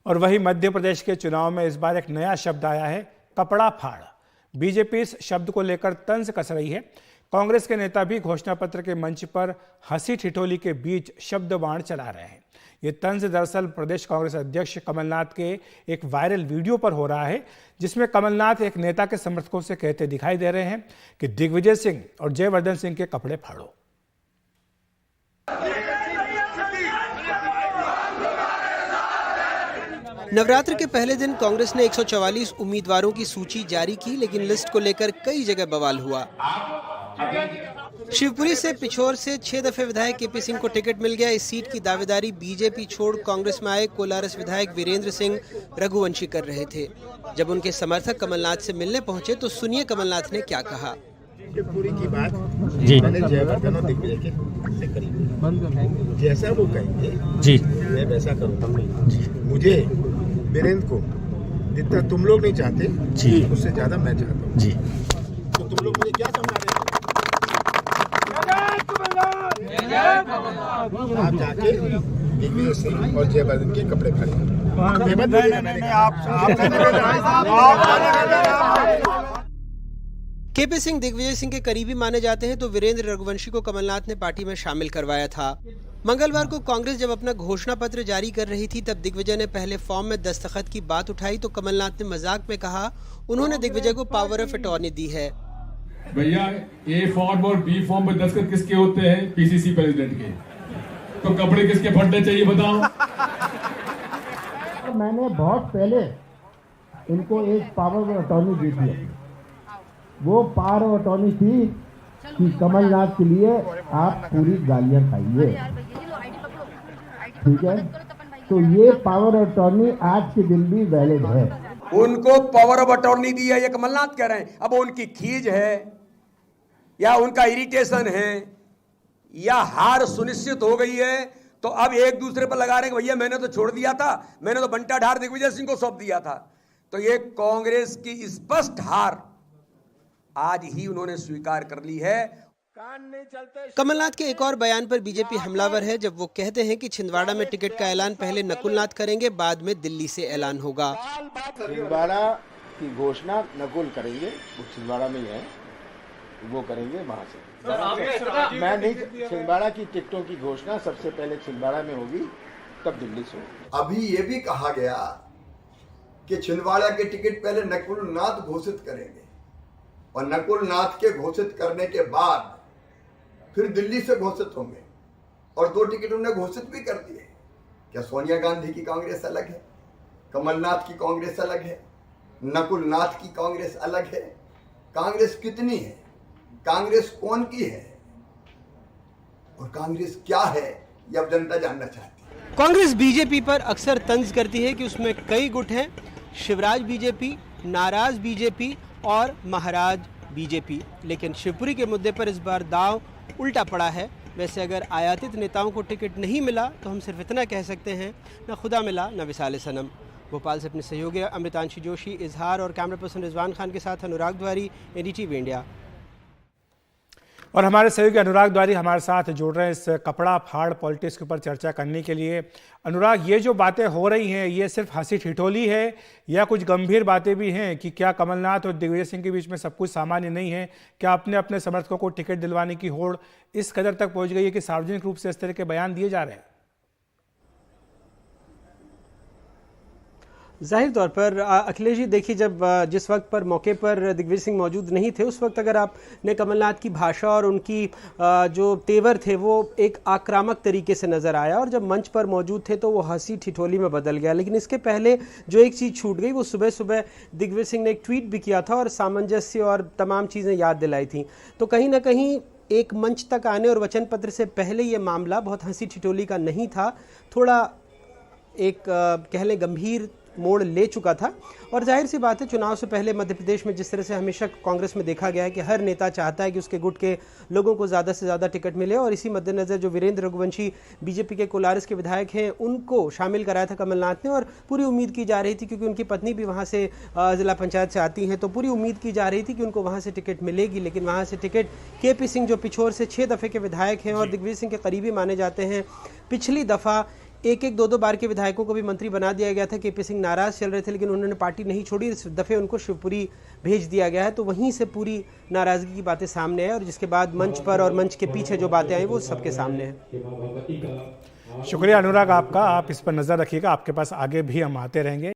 और वहीं मध्य प्रदेश के चुनाव में इस बार एक नया शब्द आया है, कपड़ा फाड़। बीजेपी इस शब्द को लेकर तंज कस रही है। कांग्रेस के नेता भी घोषणा पत्र के मंच पर हंसी ठिठोली के बीच शब्द बाण चला रहे हैं। ये तंज दरअसल प्रदेश कांग्रेस अध्यक्ष कमलनाथ के एक वायरल वीडियो पर हो रहा है, जिसमें कमलनाथ एक नेता के समर्थकों से कहते दिखाई दे रहे हैं कि दिग्विजय सिंह और जयवर्धन सिंह के कपड़े फाड़ो। नवरात्र के पहले दिन कांग्रेस ने 144 उम्मीदवारों की सूची जारी की, लेकिन लिस्ट को लेकर कई जगह बवाल हुआ। शिवपुरी से पिछोर से 6 दफे विधायक केपी सिंह को टिकट मिल गया। इस सीट की दावेदारी बीजेपी छोड़ कांग्रेस में आए कोलारस विधायक वीरेंद्र सिंह रघुवंशी कर रहे थे। जब उनके समर्थक कमलनाथ से मिलने पहुंचे तो सुनिए कमलनाथ ने क्या कहा। शिवपुरी की बात मैंने जयवर्धन और दिग्विजय से करी, जैसा वो कहेंगे जी मैं वैसा करूँगा। मुझे वीरेंद्र को जितना तुम लोग नहीं चाहते जी, उससे ज्यादा मैं चाहता हूँ जी। तो तुम लोग मुझे क्या समझा रहे हो? आप जाके दिग्विजय सिंह और जयवर्धन के कपड़े फाड़े। केपी सिंह दिग्विजय सिंह के करीबी माने जाते हैं, तो वीरेंद्र रघुवंशी को कमलनाथ ने पार्टी में शामिल करवाया था। मंगलवार को कांग्रेस जब अपना घोषणा पत्र जारी कर रही थी, तब दिग्विजय ने पहले फॉर्म में दस्तखत की बात उठाई तो कमलनाथ ने मजाक में कहा उन्होंने दिग्विजय को पावर ऑफ अटॉर्नी दी है। भैया ए फॉर्म और बी फॉर्म में दस्तखत किसके होते हैं? पीसीसी प्रेसिडेंट के। तो कपड़े किसके फटने चाहिए बताओ? मैंने बहुत पहले इनको एक पावर ऑफ अटॉर्नी दी थी। वो पावर ऑफ अटॉर्नी थी कि कमलनाथ के लिए आप पूरी गालियां खाइए, ठीक है? तो ये पावर ऑफ अटॉर्नी आज के दिन भी वैलिड है। उनको पावर ऑफ अटॉर्नी दी है, ये कमलनाथ कह रहे हैं। अब उनकी खीज है या उनका इरिटेशन है या हार सुनिश्चित हो गई है, तो अब एक दूसरे पर लगा रहे हैं कि भैया मैंने तो छोड़ दिया था, मैंने तो बंटा ढार दिग्विजय सिंह को सौंप दिया था। तो ये कांग्रेस की स्पष्ट हार आज ही उन्होंने स्वीकार कर ली है। कमलनाथ के एक और बयान पर बीजेपी हमलावर है, जब वो कहते हैं कि छिंदवाड़ा में टिकट का ऐलान पहले नकुलनाथ करेंगे, बाद में दिल्ली से ऐलान होगा। छिंदवाड़ा की घोषणा नकुल करेंगे, वो छिंदवाड़ा में ही है, वो करेंगे वहां से। मैं नहीं, छिंदवाड़ा की टिकटों की घोषणा सबसे पहले छिंदवाड़ा में होगी, तब दिल्ली से होगी। अभी ये भी कहा गया कि छिंदवाड़ा के टिकट पहले नकुलनाथ घोषित करेंगे और नकुलनाथ के घोषित करने के बाद फिर दिल्ली से घोषित होंगे, और 2 टिकट उन्होंने घोषित भी कर दिए। क्या सोनिया गांधी की कांग्रेस अलग है, कमलनाथ की कांग्रेस अलग है, नकुलनाथ की कांग्रेस अलग है? कांग्रेस कितनी है, कांग्रेस कौन की है और कांग्रेस क्या है, ये अब जनता जानना चाहती है। कांग्रेस बीजेपी पर अक्सर तंज करती है कि उसमें कई गुट हैं, शिवराज बीजेपी, नाराज बीजेपी और महाराज बीजेपी। लेकिन शिवपुरी के मुद्दे पर इस बार दांव उल्टा पड़ा है। वैसे अगर आयातित नेताओं को टिकट नहीं मिला तो हम सिर्फ इतना कह सकते हैं, न खुदा मिला न विसाल सनम। भोपाल से अपने सहयोगी अमृतांशी जोशी, इजहार और कैमरा पर्सन रिजवान खान के साथ अनुराग द्वारी, NDTV इंडिया। और हमारे सहयोगी अनुराग द्वारी हमारे साथ जुड़ रहे हैं इस कपड़ा फाड़ पॉलिटिक्स के ऊपर चर्चा करने के लिए। अनुराग, ये जो बातें हो रही हैं, ये सिर्फ हंसी ठिठोली है या कुछ गंभीर बातें भी हैं कि क्या कमलनाथ और दिग्विजय सिंह के बीच में सब कुछ सामान्य नहीं है? क्या अपने अपने समर्थकों को टिकट दिलवाने की होड़ इस कदर तक पहुंच गई है कि सार्वजनिक रूप से इस तरह के बयान दिए जा रहे हैं? जाहिर तौर पर अखिलेश जी, देखिए, जब जिस वक्त पर मौके पर दिग्विजय सिंह मौजूद नहीं थे, उस वक्त अगर आपने कमलनाथ की भाषा और उनकी जो तेवर थे वो एक आक्रामक तरीके से नज़र आया, और जब मंच पर मौजूद थे तो वो हंसी ठिठोली में बदल गया। लेकिन इसके पहले जो एक चीज़ छूट गई, वो सुबह सुबह दिग्विजय सिंह ने एक ट्वीट भी किया था और सामंजस्य और तमाम चीज़ें याद दिलाई थी। तो कहीं ना कहीं एक मंच तक आने और वचन पत्र से पहले ये मामला बहुत हंसी ठिठोली का नहीं था, थोड़ा एक कह लें गंभीर मोड़ ले चुका था। और जाहिर सी बात है, चुनाव से पहले मध्य प्रदेश में जिस तरह से हमेशा कांग्रेस में देखा गया है कि हर नेता चाहता है कि उसके गुट के लोगों को ज़्यादा से ज़्यादा टिकट मिले, और इसी मद्देनज़र जो वीरेंद्र रघुवंशी बीजेपी के कोलारस के विधायक हैं, उनको शामिल कराया था कमलनाथ ने। और पूरी उम्मीद की जा रही थी, क्योंकि उनकी पत्नी भी वहाँ से ज़िला पंचायत से आती हैं, तो पूरी उम्मीद की जा रही थी कि उनको वहाँ से टिकट मिलेगी। लेकिन वहाँ से टिकट केपी सिंह, जो पिछोर से 6 दफ़े के विधायक हैं और दिग्विजय सिंह के करीबी माने जाते हैं, पिछली दफ़ा एक दो बार के विधायकों को भी मंत्री बना दिया गया था। केपी सिंह नाराज चल रहे थे, लेकिन उन्होंने पार्टी नहीं छोड़ी। इस दफे उनको शिवपुरी भेज दिया गया है, तो वहीं से पूरी नाराजगी की बातें सामने है और जिसके बाद मंच पर और मंच के पीछे जो बातें आई वो सबके सामने है। शुक्रिया अनुराग आपका। आप इस पर नजर रखिएगा, आपके पास आगे भी हम आते रहेंगे।